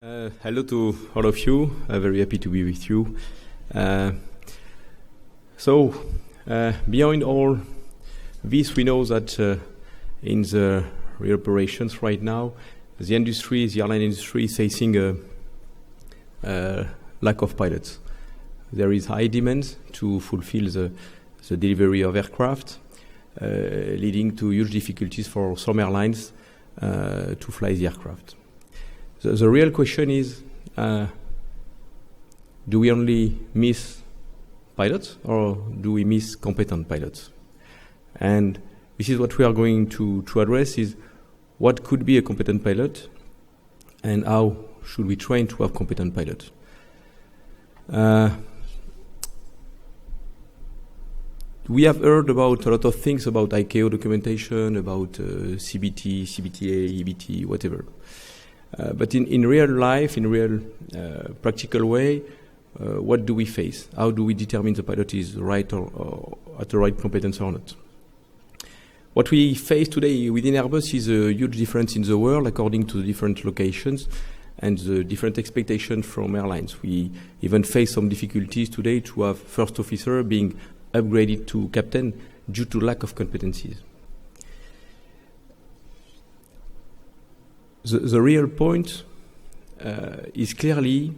Hello to all of you. Very happy to be with you. Beyond all this, we know that in the real operations right now, the airline industry is facing a lack of pilots. There is high demand to fulfill the delivery of aircraft, leading to huge difficulties for some airlines to fly the aircraft. The real question is, do we only miss pilots or do we miss competent pilots? And this is what we are going to address, is what could be a competent pilot and how should we train to have competent pilots. We have heard about a lot of things about ICAO documentation, about CBT, CBTA, EBT, whatever. But in real life, in real practical way, what do we face? How do we determine the pilot is right or at the right competence or not? What we face today within Airbus is a huge difference in the world according to the different locations and the different expectations from airlines. We even face some difficulties today to have first officer being upgraded to captain due to lack of competencies. The real point is clearly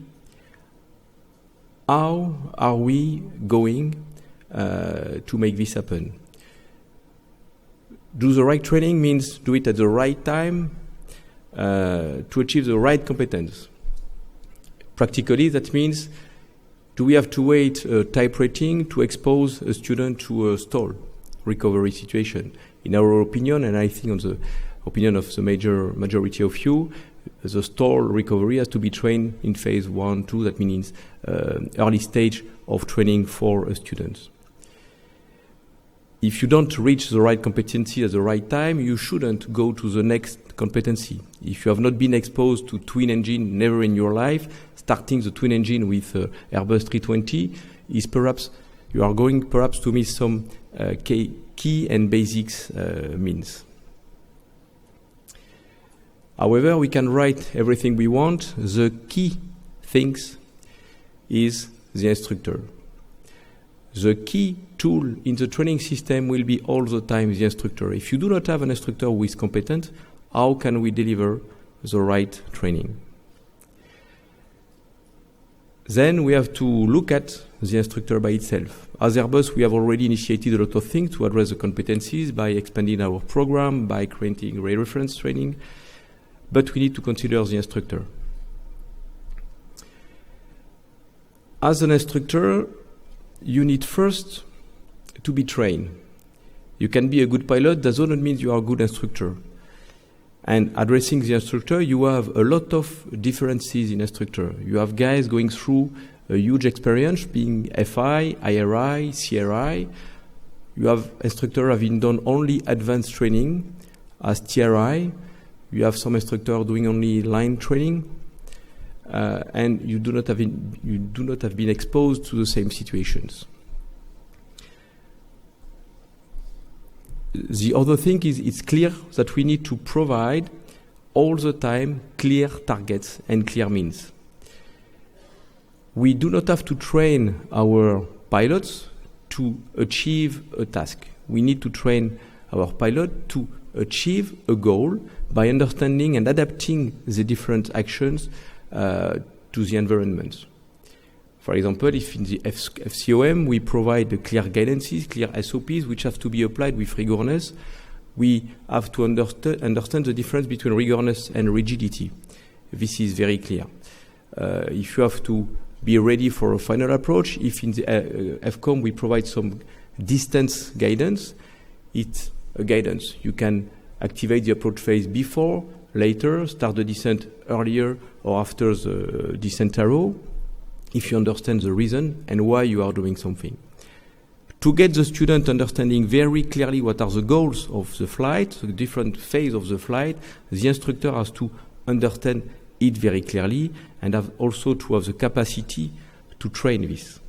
how are we going to make this happen? Do the right training means do it at the right time to achieve the right competence. Practically, that means do we have to wait a type rating to expose a student to a stall recovery situation? In our opinion, and I think on the opinion of the majority of you, the stall recovery has to be trained in phase 1, 2. That means early stage of training for a student. If you don't reach the right competency at the right time, you shouldn't go to the next competency. If you have not been exposed to twin engine never in your life, starting the twin engine with Airbus 320 is perhaps, you are going perhaps to miss some key and basics means. However, we can write everything we want. The key things is the instructor. The key tool in the training system will be all the time the instructor. If you do not have an instructor who is competent, how can we deliver the right training? Then we have to look at the instructor by itself. As Airbus, we have already initiated a lot of things to address the competencies by expanding our program, by creating reference training. But we need to consider the instructor. As an instructor, you need first to be trained. You can be a good pilot, that doesn't mean you are a good instructor. And addressing the instructor, you have a lot of differences in instructor. You have guys going through a huge experience, being FI, IRI, CRI. You have instructor having done only advanced training as TRI. You have some instructor doing only line training, and you do not have been exposed to the same situations. The other thing is it's clear that we need to provide all the time clear targets and clear means. We do not have to train our pilots to achieve a task. We need to train our pilot to achieve a goal by understanding and adapting the different actions to the environment. For example, if in the FCOM we provide the clear guidances, clear SOPs, which have to be applied with rigorousness, we have to understand the difference between rigorousness and rigidity. This is very clear. If you have to be ready for a final approach, if in the FCOM we provide some distance guidance, it's a guidance. You can activate the approach phase before, later, start the descent earlier or after the descent arrow, if you understand the reason and why you are doing something. To get the student understanding very clearly what are the goals of the flight, the different phase of the flight, the instructor has to understand it very clearly and have also to have the capacity to train this.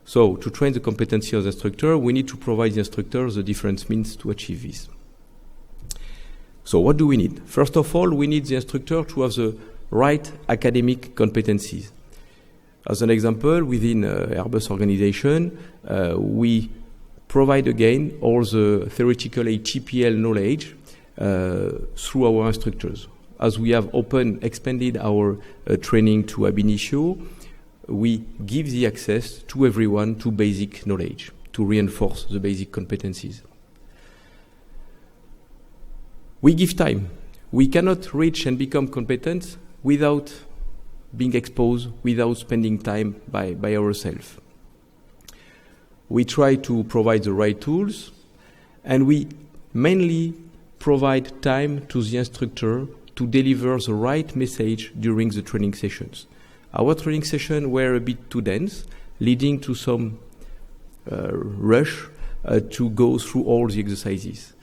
So to train the competency of the instructor, we need to provide the instructor the different means to achieve this. So what do we need? First of all, we need the instructor to have the right academic competencies. As an example, within Airbus organization, we provide again all the theoretical HTPL knowledge through our instructors. As we have expanded our training to ab initio, we give the access to everyone to basic knowledge, to reinforce the basic competencies. We give time. We cannot reach and become competent without being exposed, without spending time by ourselves. We try to provide the right tools, and we mainly provide time to the instructor to deliver the right message during the training sessions. Our training sessions were a bit too dense, leading to some rush to go through all the exercises.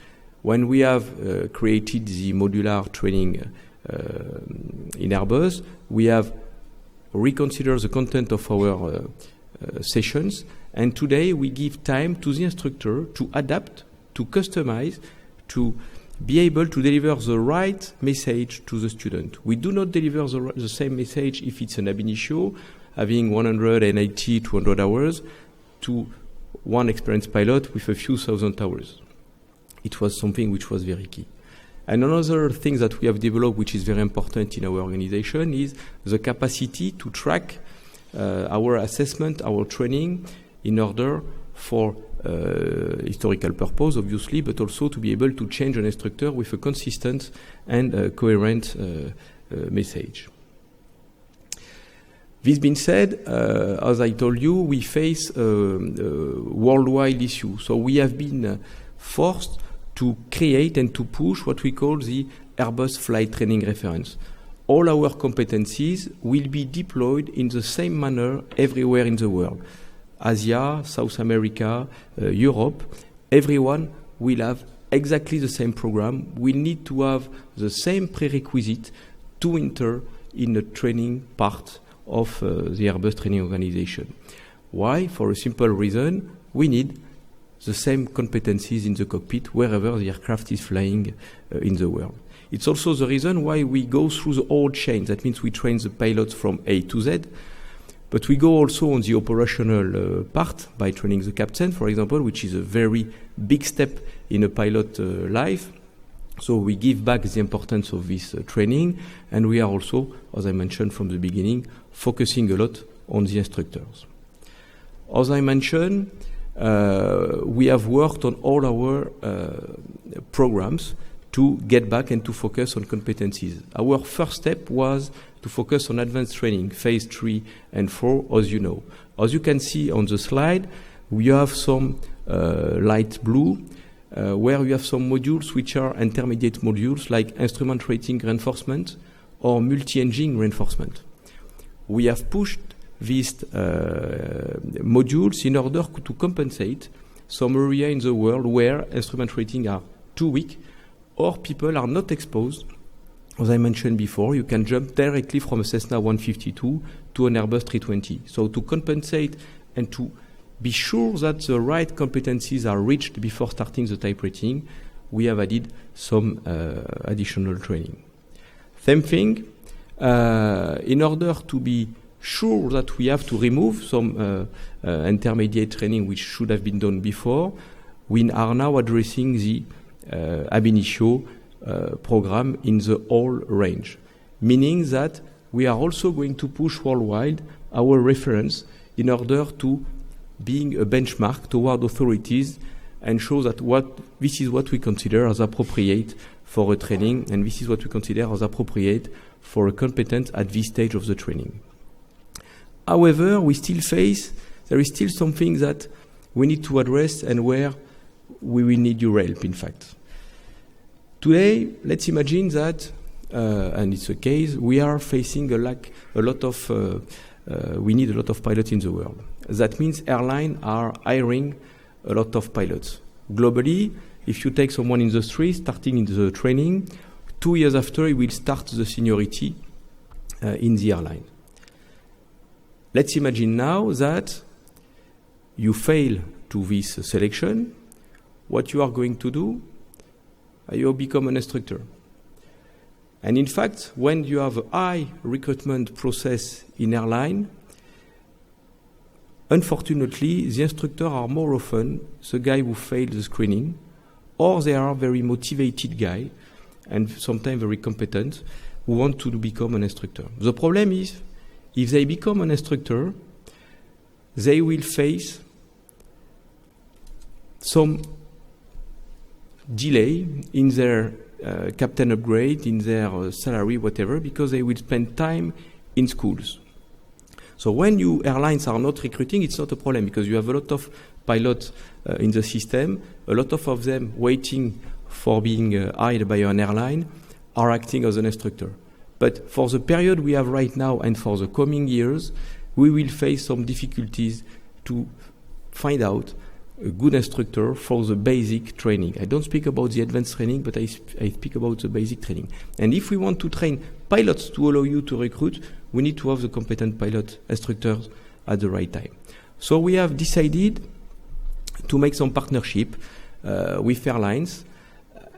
When we have created the modular training in Airbus, we have reconsidered the content of our sessions, and today we give time to the instructor to adapt, to customize, to be able to deliver the right message to the student. We do not deliver the same message if it's an ab initio, having 180, 200 hours, to one experienced pilot with a few thousand hours. It was something which was very key. And another thing that we have developed, which is very important in our organization, is the capacity to track our assessment, our training, in order for historical purpose, obviously, but also to be able to change an instructor with a consistent and coherent message. This being said, as I told you, we face a worldwide issue. So we have been forced to create and to push what we call the Airbus flight training reference. All our competencies will be deployed in the same manner everywhere in the world. Asia, South America, Europe, everyone will have exactly the same program. We need to have the same prerequisite to enter in the training part of the Airbus training organization. Why? For a simple reason, we need the same competencies in the cockpit wherever the aircraft is flying in the world. It's also the reason why we go through the whole chain. That means we train the pilots from A to Z, but we go also on the operational part by training the captain, for example, which is a very big step in a pilot life. So we give back the importance of this training, and we are also, as I mentioned from the beginning, focusing a lot on the instructors. As I mentioned, we have worked on all our programs to get back and to focus on competencies. Our first step was to focus on advanced training, phase 3 and 4, as you know. As you can see on the slide, we have some light blue, where we have some modules which are intermediate modules like instrument rating reinforcement or multi-engine reinforcement. We have pushed these modules in order to compensate some area in the world where instrument rating are too weak or people are not exposed. As I mentioned before, you can jump directly from a Cessna 152 to an Airbus 320. So to compensate and to be sure that the right competencies are reached before starting the type rating, we have added some additional training. Same thing, in order to be sure that we have to remove some intermediate training which should have been done before, we are now addressing the ab initio program in the whole range, meaning that we are also going to push worldwide our reference in order to being a benchmark toward authorities and show that this is what we consider as appropriate for a training, and this is what we consider as appropriate for a competence at this stage of the training. However, there is still something that we need to address and where we will need your help, in fact. Today, let's imagine that, and it's a case, we are facing we need a lot of pilots in the world. That means airlines are hiring a lot of pilots. Globally, if you take someone in the street starting in the training, 2 years after he will start the seniority in the airline. Let's imagine now that you fail to this selection. What you are going to do, you become an instructor. And in fact, when you have a high recruitment process in airline, unfortunately, the instructors are more often the guy who failed the screening, or they are very motivated guy, and sometimes very competent, who want to become an instructor. The problem is, if they become an instructor, they will face some delay in their captain upgrade, in their salary, whatever, because they will spend time in schools. So when you airlines are not recruiting, it's not a problem, because you have a lot of pilots in the system, a lot of them waiting for being hired by an airline, are acting as an instructor. But for the period we have right now and for the coming years, we will face some difficulties to find out a good instructor for the basic training. I don't speak about the advanced training, but I speak about the basic training. And if we want to train pilots to allow you to recruit, we need to have the competent pilot instructors at the right time. So we have decided to make some partnership with airlines,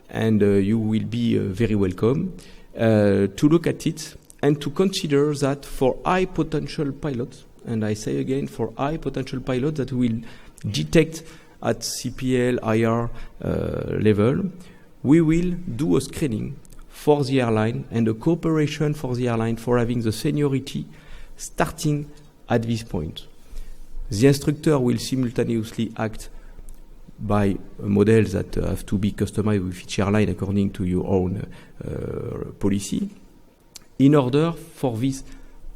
and you will be very welcome to look at it and to consider that for high potential pilots, and I say again, for high potential pilots that will detect at CPL, IR level, we will do a screening for the airline and a cooperation for the airline for having the seniority starting at this point. The instructor will simultaneously act by models that have to be customized with each airline according to your own policy, in order for this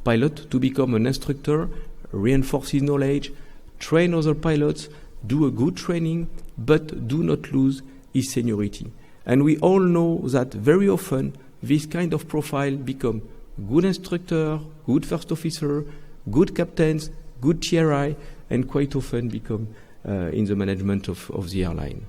pilot to become an instructor, reinforce his knowledge, train other pilots, do a good training, but do not lose his seniority. And we all know that very often this kind of profile become good instructor, good first officer, good captains, good TRI, and quite often become in the management of the airline.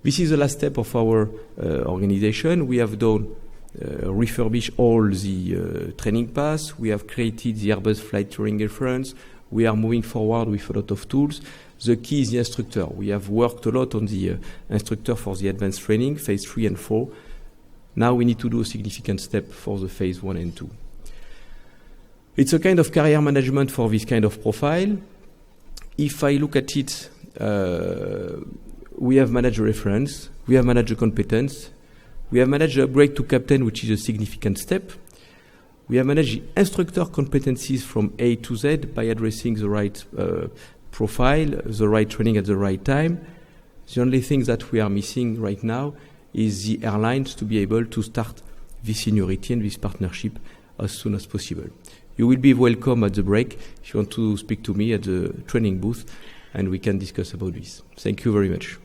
This is the last step of our organization. We have done refurbish all the training paths. We have created the Airbus flight training reference. We are moving forward with a lot of tools. The key is the instructor. We have worked a lot on the instructor for the advanced training, phase 3 and 4. Now we need to do a significant step for the phase 1 and 2. It's a kind of career management for this kind of profile. If I look at it, we have managed a reference, we have managed a competence, we have managed the upgrade to captain, which is a significant step. We have managed the instructor competencies from A to Z by addressing the right profile, the right training at the right time. The only thing that we are missing right now is the airlines to be able to start this seniority and this partnership as soon as possible. You will be welcome at the break if you want to speak to me at the training booth, and we can discuss about this. Thank you very much.